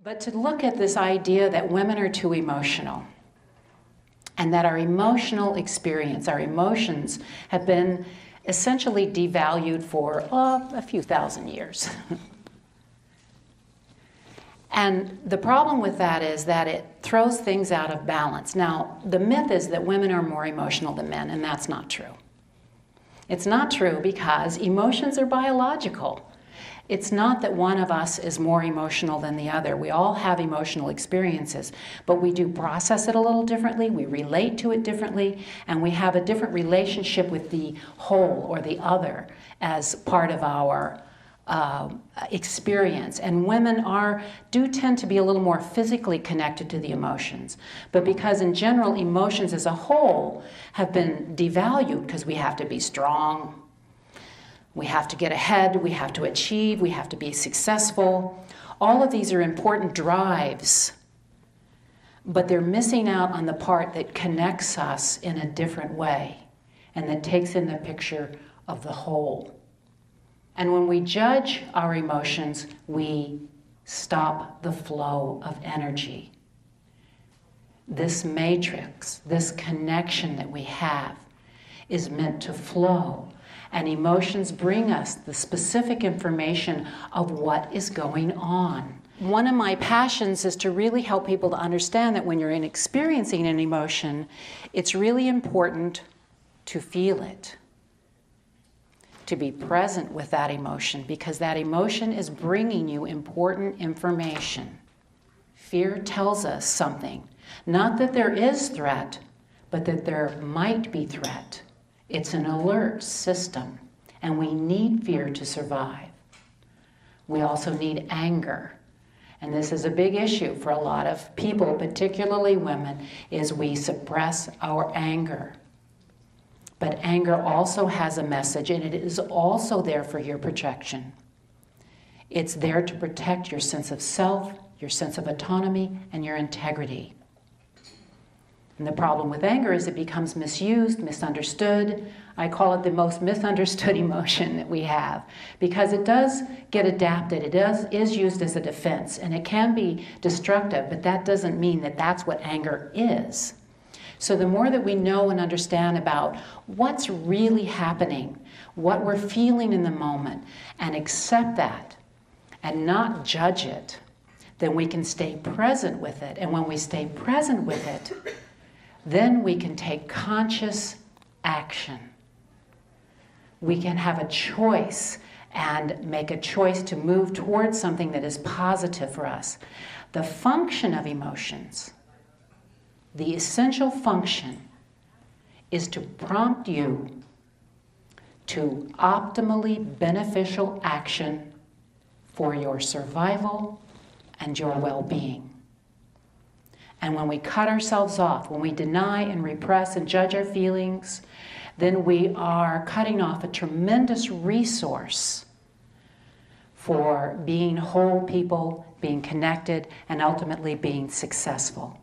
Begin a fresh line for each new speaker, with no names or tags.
But to look at this idea that women are too emotional, and that our emotional experience, our emotions, have been essentially devalued for a few thousand years. And the problem with that is that it throws things out of balance. Now, the myth is that women are more emotional than men, and that's not true. It's not true because emotions are biological. It's not that one of us is more emotional than the other. We all have emotional experiences, but we do process it a little differently, we relate to it differently, and we have a different relationship with the whole or the other as part of our experience. And women do tend to be a little more physically connected to the emotions. But because in general emotions as a whole have been devalued because we have to be strong, we have to get ahead, we have to achieve, we have to be successful. All of these are important drives, but they're missing out on the part that connects us in a different way and that takes in the picture of the whole. And when we judge our emotions, we stop the flow of energy. This matrix, this connection that we have, is meant to flow. And emotions bring us the specific information of what is going on. One of my passions is to really help people to understand that when you're experiencing an emotion, it's really important to feel it, to be present with that emotion, because that emotion is bringing you important information. Fear tells us something. Not that there is threat, but that there might be threat. It's an alert system, and we need fear to survive. We also need anger. And this is a big issue for a lot of people, particularly women, is we suppress our anger. But anger also has a message, and it is also there for your protection. It's there to protect your sense of self, your sense of autonomy, and your integrity. And the problem with anger is it becomes misused, misunderstood. I call it the most misunderstood emotion that we have, because it does get adapted. It is used as a defense, and it can be destructive, but that doesn't mean that that's what anger is. So the more that we know and understand about what's really happening, what we're feeling in the moment, and accept that and not judge it, then we can stay present with it. And when we stay present with it, then we can take conscious action. We can have a choice and make a choice to move towards something that is positive for us. The function of emotions, the essential function, is to prompt you to optimally beneficial action for your survival and your well-being. And when we cut ourselves off, when we deny and repress and judge our feelings, then we are cutting off a tremendous resource for being whole people, being connected, and ultimately being successful.